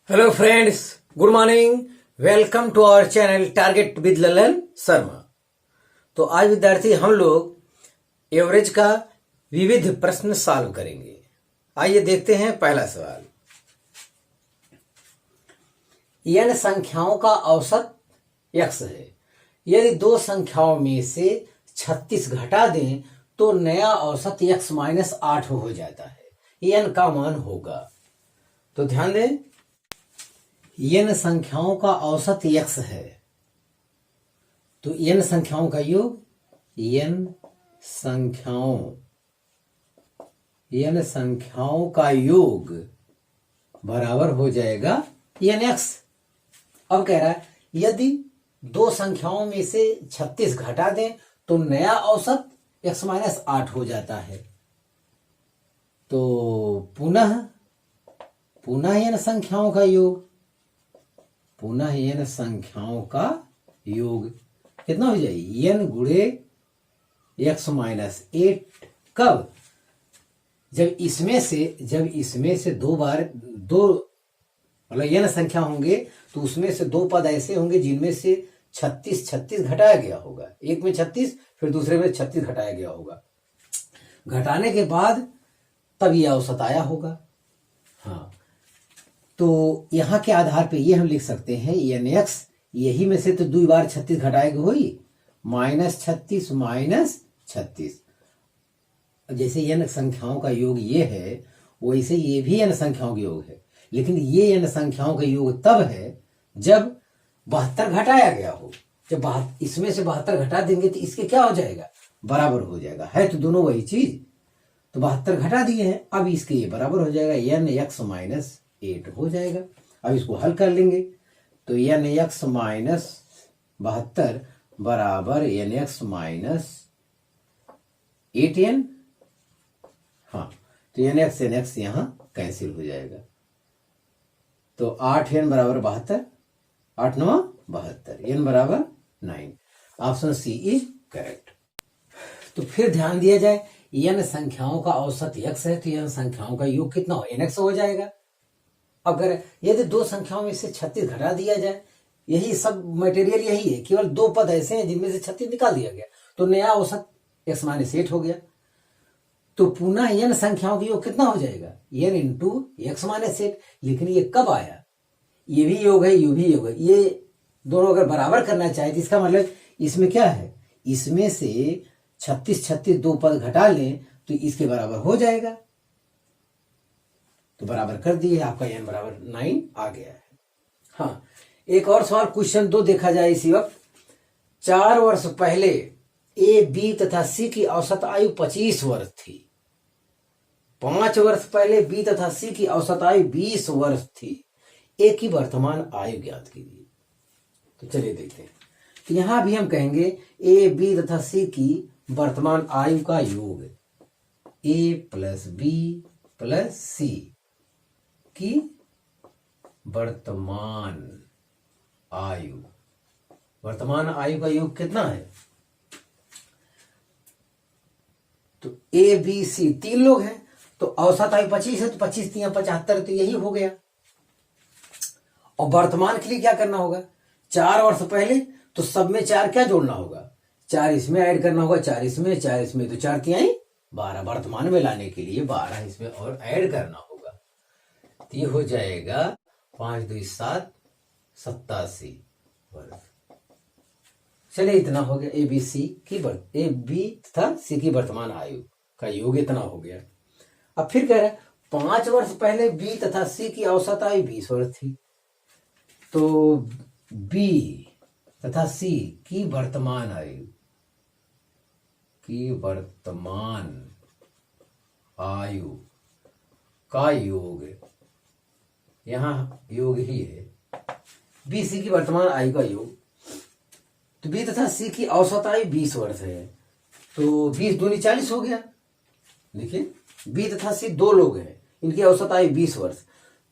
Hello friends, good morning. Welcome to our channel target with Lalan Sharma. तो आज विद्यार्थी हम लोग एवरेज का विविध प्रश्न सॉल्व करेंगे। आइए देखते हैं पहला सवाल। n संख्याओं का औसत x है। यदि दो संख्याओं में से 36 घटा दें तो नया औसत x माइनस 8 हो जाता है। n का मान होगा। तो ध्यान दें, n संख्याओं का औसत x है, तो n संख्याओं का योग n संख्याओं का योग बराबर हो जाएगा nx। अब कह रहा है यदि दो संख्याओं में से 36 घटा दें तो नया औसत x माइनस 8 हो जाता है। तो पुनः n संख्याओं का योग n संख्याओं का योग कितना हो जाए n गुणे x माइनस 8। कब? जब इसमें से दो मतलब n संख्या होंगे तो उसमें से दो पद ऐसे होंगे जिनमें से 36 घटाया गया होगा। एक में 36 फिर दूसरे में 36 घटाया गया होगा। घटाने के बाद तब यह औसत आया होगा। हाँ, तो यहाँ के आधार पे ये हम लिख सकते हैं nx, यही में से तो 2 बार 36 घटाएगा हुई -36 -36। जैसे n संख्याओं का योग ये है वैसे ये भी n संख्याओं का योग है, लेकिन ये n संख्याओं का योग तब है जब 72 घटाया गया हो। जब इसमें से 72 घटा देंगे तो इसके क्या हो जाएगा, बराबर हो जाएगा। है तो दोनों वही चीज। तो 72 घटा दिए हैं, अब इसके ये बराबर हो जाएगा nx माइनस 8 हो जाएगा। अब इसको हल कर लेंगे तो nx माइनस 72 बराबर nx माइनस 8n। हाँ, तो nx यहाँ कैंसिल हो जाएगा। तो 8n बराबर 72, 8 9 72, n बराबर 9। Option C is correct. तो फिर ध्यान दिया जाए, n संख्याओं का औसत x है तो n संख्याओं का योग कितना हो, nx हो जाएगा। अगर यदि दो संख्याओं में से 36 घटा दिया जाए, यही सब मटेरियल यही है, केवल दो पद ऐसे हैं जिनमें से 36 निकाल दिया गया तो नया औसत x माइनस 8 हो गया। तो पुनः n संख्याओं का योग कितना हो जाएगा, n इंटू x माइनस 8। लेकिन ये कब आया, ये भी योग है ये भी योग है, ये दोनों अगर बराबर करना चाहे तो इसका मतलब इसमें क्या है, इसमें से 36 दो पद घटा लें तो इसके बराबर हो जाएगा। तो बराबर कर दिए, आपका n बराबर 9 आ गया है। हाँ, एक और सवाल क्वेश्चन 2 देखा जाए इसी वक्त। 4 वर्ष पहले ए बी तथा सी की औसत आयु 25 वर्ष थी। 5 वर्ष पहले बी तथा सी की औसत आयु 20 वर्ष थी। ए की वर्तमान आयु ज्ञात कीजिए। तो चलिए देखते हैं। तो यहां भी हम कहेंगे ए बी तथा सी की वर्तमान आयु का योग ए प्लस बी प्लस सी की वर्तमान आयु का योग कितना है। तो ए बी सी 3 लोग हैं तो औसत आयु 25 है, तो 25 3 75, तो यही हो गया। और वर्तमान के लिए क्या करना होगा, 4 वर्ष पहले तो सब में 4 क्या जोड़ना होगा, 4 इसमें ऐड करना होगा, 4 इसमें तो 4 3 12। वर्तमान में लाने के लिए 12 इसमें और ऐड करना होगा, तो ये हो जाएगा 5 2 7 87 वर्ष। चलिए इतना हो गया। ए बी तथा सी की वर्तमान आयु का योग इतना हो गया। अब फिर कह रहा है 5 वर्ष पहले बी तथा सी की औसत आयु 20 वर्ष थी। तो बी तथा सी की वर्तमान आयु का योग, यहां योग ही है, बी सी की वर्तमान आयु का योग। तो बी तथा सी की औसत आयु 20 वर्ष है, तो 20 दूनी 40 हो गया। देखिए, बी तथा सी 2 लोग हैं, इनकी औसत आयु 20 वर्ष।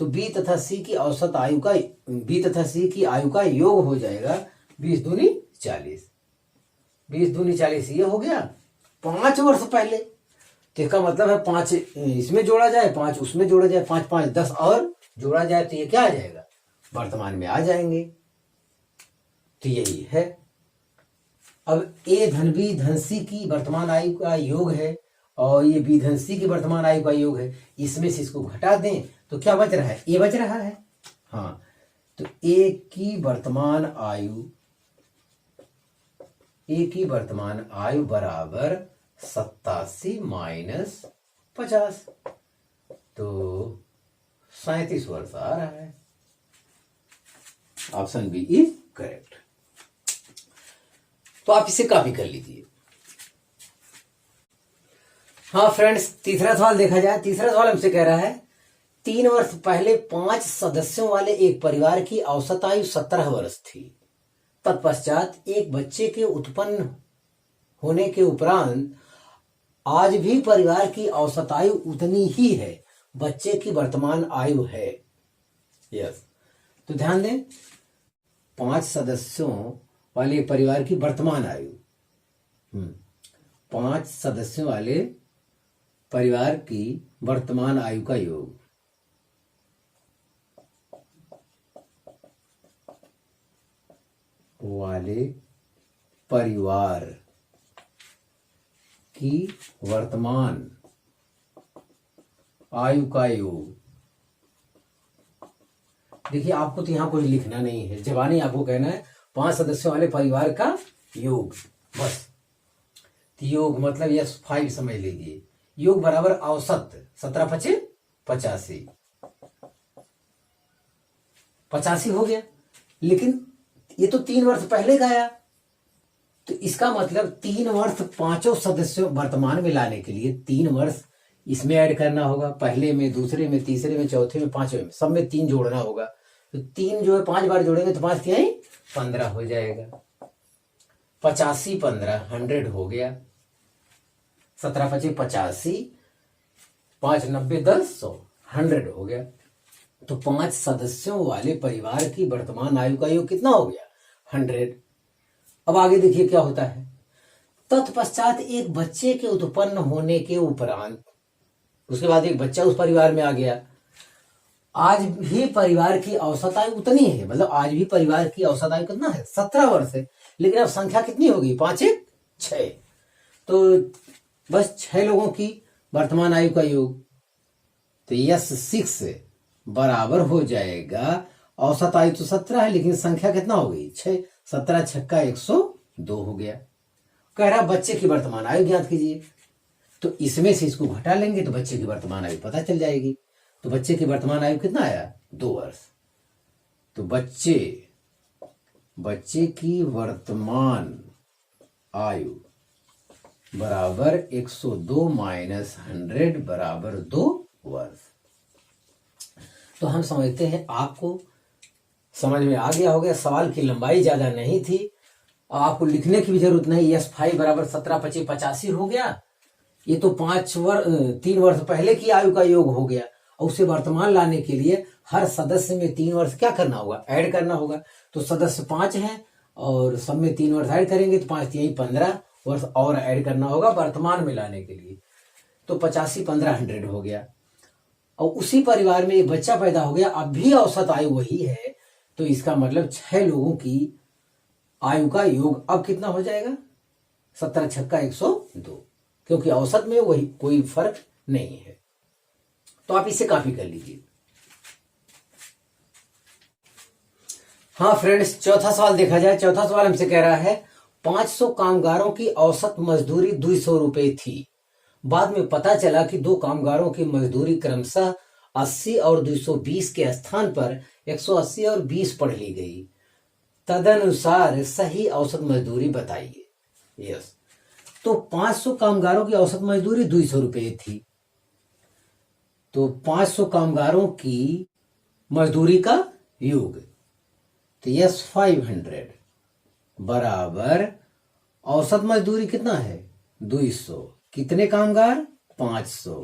तो बी तथा सी की आयु का योग हो जाएगा 20 दूनी 40। 20 दूनी 40 ये हो गया 5 वर्ष पहले। तो इसका मतलब है 5 इसमें जोड़ा जाए, 5 उसमें जोड़ा जाए, 5 5 10 और जोड़ा जाए तो ये क्या आ जाएगा, वर्तमान में आ जाएंगे। तो यही है। अब ए धन बी धन सी की वर्तमान आयु का योग है और ये बी धन सी की वर्तमान आयु का योग है। इसमें से इसको घटा दें तो क्या बच रहा है? ए बच रहा है। हाँ, तो ए की वर्तमान आयु बराबर 87 माइनस 50, तो 37 वर्ष आ रहा है। Option B is correct. तो आप इसे कॉपी कर लीजिए। हाँ फ्रेंड्स, तीसरा सवाल देखा जाए। तीसरा सवाल हमसे कह रहा है 3 वर्ष पहले 5 सदस्यों वाले एक परिवार की औसत आयु 17 वर्ष थी। तत्पश्चात एक बच्चे के उत्पन्न होने के उपरांत आज भी परिवार की औसत आयु उतनी ही है। बच्चे की वर्तमान आयु है। यस, तो ध्यान दें, 5 सदस्यों वाले परिवार की वर्तमान आयु, 5 सदस्यों वाले परिवार की वर्तमान आयु का योग, वाले परिवार की वर्तमान आयु का योग। देखिए, आपको तो यहां कुछ लिखना नहीं है, जवानी आपको कहना है 5 सदस्यों वाले परिवार का योग, बस। योग मतलब यस 5 समझ लीजिए। योग बराबर औसत 17 25 85, 85 हो गया। लेकिन ये तो 3 वर्ष पहले का आया, तो इसका मतलब 3 वर्ष 5 सदस्यों वर्तमान में लाने के लिए 3 वर्ष इसमें ऐड करना होगा। पहले में, दूसरे में, तीसरे में, चौथे में, 5वें में, सब में 3 जोड़ना होगा। तो 3 जो है 5 बार जोड़ेंगे तो 5 क्या है 15 हो जाएगा। 85 15 100 हो गया। 17 25 85, 5 90 10 100 100 हो गया। तो 5 सदस्यों वाले परिवार की वर्तमान आयु का योग कितना हो गया? 100। अब आगे देखिए क्या होता है। तत्पश्चात एक बच्चे के उत्पन्न होने के उपरांत, उसके बाद एक बच्चा उस परिवार में आ गया। आज भी परिवार की औसत आयु उतनी है, मतलब आज भी परिवार की औसत आयु कितना है? 17 वर्ष है। लेकिन अब संख्या कितनी होगी? 5 1 6, तो बस 6 लोगों की वर्तमान आयु का योग। तो यस 6 बराबर हो जाएगा, औसत आयु तो 17 है लेकिन संख्या कितना हो गई? 6। 17 छक्का 102 हो गया। कह रहा बच्चे की वर्तमान आयु ज्ञात कीजिए। तो इसमें से इसको घटा लेंगे तो बच्चे की वर्तमान आयु पता चल जाएगी। तो बच्चे की वर्तमान आयु कितना आया? 2 वर्ष। तो बच्चे की वर्तमान आयु बराबर 102 माइनस 100 बराबर 2 वर्ष। तो हम समझते हैं आपको समझ में आ गया होगा। सवाल की लंबाई ज्यादा नहीं थी, आपको लिखने की भी जरूरत नहीं। यस 5 बराबर 17 25 85 हो गया। ये तो 3 वर्ष पहले की आयु का योग हो गया, और उसे वर्तमान लाने के लिए हर सदस्य में 3 वर्ष क्या करना होगा? ऐड करना होगा। तो सदस्य 5 हैं और सब में 3 वर्ष ऐड करेंगे तो 5 3 15 वर्ष और ऐड करना होगा वर्तमान में लाने के लिए। तो 85 15 100 हो गया। और उसी परिवार में एक बच्चा पैदा हो गया, अब भी औसत आयु वही है। तो इसका मतलब 6 लोगों की आयु का योग अब कितना हो जाएगा? 17 छक्का 102, क्योंकि औसत में वही कोई फर्क नहीं है। तो आप इसे कॉपी कर लीजिए। हाँ फ्रेंड्स, चौथा सवाल देखा जाए। चौथा सवाल हमसे कह रहा है 500 कामगारों की औसत मजदूरी 200 रुपए थी। बाद में पता चला कि 2 कामगारों की मजदूरी क्रमशः 80 और 220 के स्थान पर 180 और 20 पढ़ ली गई। तदनुसार सही औसत मजदूरी बताइए। यस, तो 500 कामगारों की औसत मजदूरी 200 रुपए थी। तो 500 कामगारों की मजदूरी का योग, तो यस 500 बराबर औसत मजदूरी कितना है? 200। कितने कामगार? 500।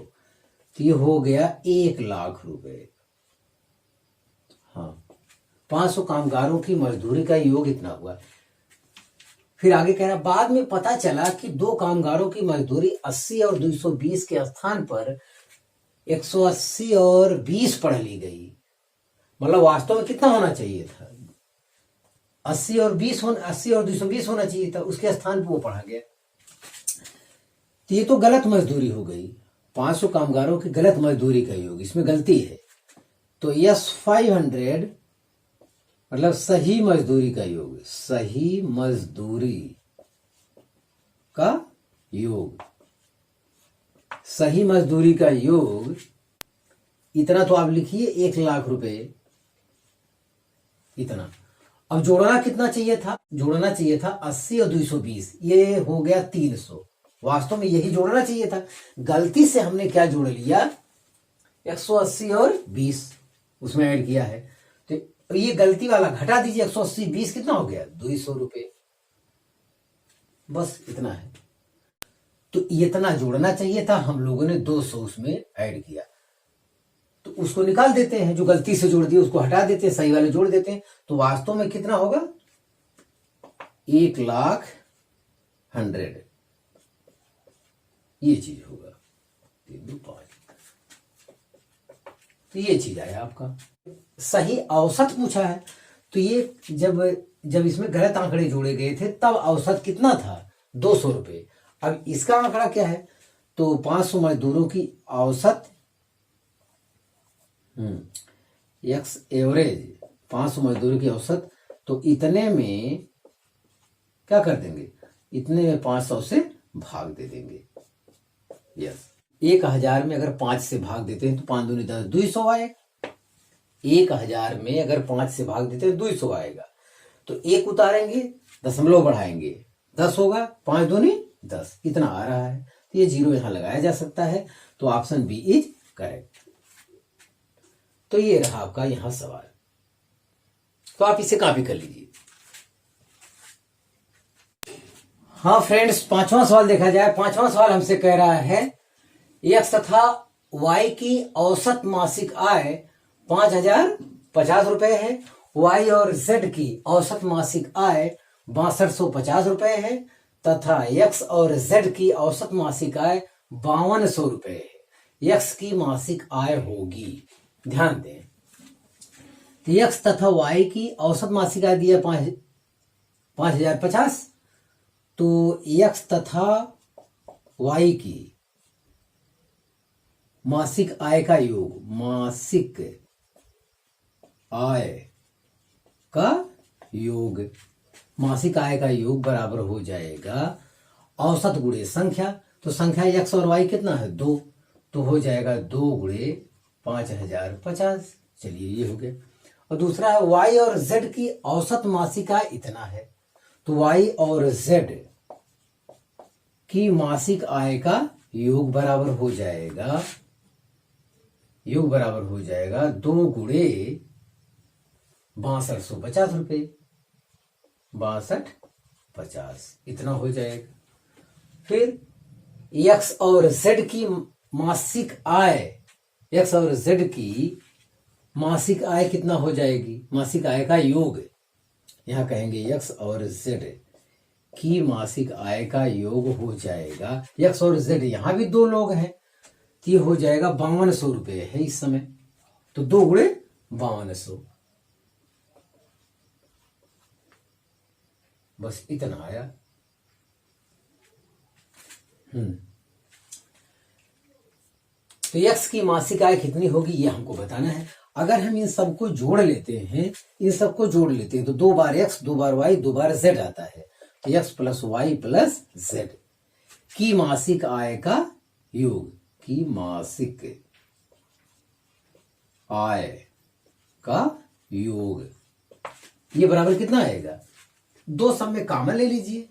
तो ये हो गया 1 लाख रुपए। हाँ, 500 कामगारों की मजदूरी का योग इतना हुआ। फिर आगे कह रहा बाद में पता चला कि 2 कामगारों की मजदूरी 80 और 220 के स्थान पर 180 और 20 पढ़ ली गई। मतलब वास्तव में कितना होना चाहिए था, 80 और 220 होना चाहिए था, उसके स्थान पर वो पढ़ा गया। तो ये तो गलत मजदूरी हो गई, 500 कामगारों की गलत मजदूरी का योग, इसमें गलती है। तो यस 500 मतलब सही मजदूरी का योग, सही मजदूरी का योग, सही मजदूरी का योग इतना तो आप लिखिए 1,00,000 रुपए इतना। अब जोड़ना कितना चाहिए था, जोड़ना चाहिए था 80 और 220, ये हो गया 300। वास्तव में यही जोड़ना चाहिए था, गलती से हमने क्या जोड़ लिया, 180 और 20 उसमें ऐड किया है। तो ये गलती वाला घटा दीजिए, 180 20 कितना हो गया, 200 रुपए, बस इतना है। तो इतना जोड़ना चाहिए था, हम लोगों ने 200 उसमें ऐड किया। तो उसको निकाल देते हैं, जो गलती से जोड़ दिया उसको हटा देते हैं, सही वाले जोड़ देते हैं। तो वास्तव में कितना होगा, 1,00,100 ये चीज होगा, 3 2 5। तो ये चीज आया आपका। सही औसत पूछा है, तो ये जब इसमें गलत आंकड़े जोड़े गए थे तब औसत कितना था, 200 रुपए। अब इसका आंकड़ा क्या है, तो 500 मजदूरों की औसत एक्स एवरेज, 500 मजदूरों की औसत, तो इतने में क्या कर देंगे, इतने में 500 से भाग दे देंगे। यस, 1,000 में अगर 5 से भाग देते हैं तो 5 दूनी 10, 200 आएगा। 1,000 में अगर 5 से भाग देते हैं 200 आएगा। तो 1 उतारेंगे, दशमलव बढ़ाएंगे, 10 होगा, 5 दूनी 10, इतना आ रहा है। तो ये 0 यहां लगाया जा सकता है। तो ऑप्शन बी इज करेक्ट। तो ये रहा आपका यहां सवाल। तो आप इसे कॉपी कर लीजिए। हाँ फ्रेंड्स, 5वां सवाल देखा जाए। 5वां सवाल हमसे कह रहा है, एक्स तथा वाई की औसत मासिक आय 5,050 रुपए है, वाई और जेड की औसत मासिक आय 6250 रुपए है, तथा एक्स और जेड की औसत मासिक आय 5200 रुपए है। एक्स की मासिक आय होगी, ध्यान दें, तो एक्स तथा वाई की औसत मासिक आय दिया 5,050, तो एक्स तथा वाई की मासिक आय का योग, मासिक आय का योग, मासिक आय का योग बराबर हो जाएगा औसत गुणे संख्या। तो संख्या एक्स और वाई कितना है, 2, तो हो जाएगा 2 गुणे 5,050। चलिए ये हो गया। और दूसरा है वाई और जेड की औसत मासिक आय इतना है, तो वाई और जेड की मासिक आय का योग बराबर हो जाएगा, योग बराबर हो जाएगा 2 गुणे 6250 रुपए, 6250 इतना हो जाएगा। फिर एक्स और जेड की मासिक आय, एक्स और जेड की मासिक आय कितना हो जाएगी, मासिक आय का योग, यहां कहेंगे एक्स और जेड की मासिक आय का योग हो जाएगा, एक्स और जेड यहां भी 2 लोग हैं, तो ये हो जाएगा 5200 रुपये है इस समय। तो 2 गुणे 5200, बस इतना आया। तो एक्स की मासिक आय कितनी होगी ये हमको बताना है। अगर हम इन सबको जोड़ लेते हैं, इन सबको जोड़ लेते हैं, तो 2 बार एक्स, 2 बार वाई, 2 बार जेड आता है। तो x plus y plus z की मासिक आय का योग, की मासिक आय का योग, ये बराबर कितना आएगा, 2 सब में कॉमन ले लीजिए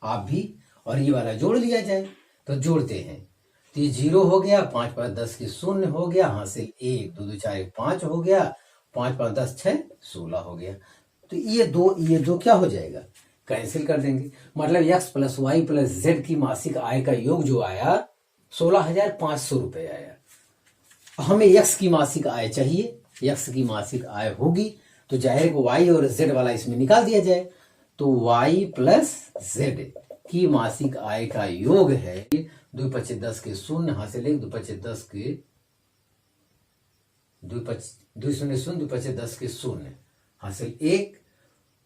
आप भी, और ये वाला जोड़ लिया जाए। तो जोड़ते हैं, तो ये 0 हो गया, 5 5 10 की 0 हो गया, हासिल 1 2 2 4 5 हो गया, 5 5 10 6 16 हो गया। तो ये दो क्या हो जाएगा, कैंसिल कर देंगे। मतलब x plus y plus z की मासिक आय का योग जो आया 16,500 रुपए आया। हमें एक्स की मासिक आय चाहिए, एक्स की मासिक आय होगी तो जाहिर को वाई और जेड वाला इसमें निकाल दिया जाए। तो वाई प्लस जेड की मासिक आय का योग है 2 25 10 के 0, हासिल 1 2 25 10 के 2 2 शून्य शून्य, 2 पचे 10 के शून्य, हासिल 1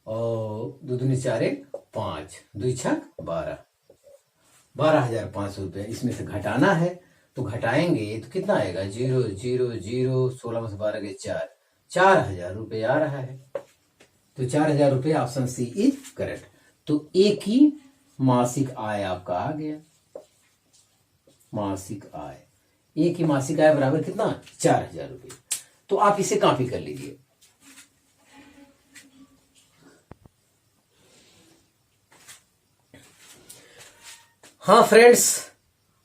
और 2 दूनी 4 1 5, 2 छक 12, 12,500 रुपये। इसमें से घटाना है तो घटाएंगे तो कितना आएगा, 0 0 0, 16 में से 12 के 4, 4,000 रुपये आ रहा है। तो 4,000 रुपये, ऑप्शन सी इज करेक्ट। तो एक ही मासिक आय आपका आ गया। मासिक आय, एक ही मासिक आय बराबर कितना, 4,000 रुपये। तो आप इसे कॉपी कर लीजिए। हाँ फ्रेंड्स,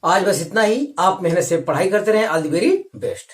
आज बस इतना ही। आप मेहनत से पढ़ाई करते रहें। All the very best.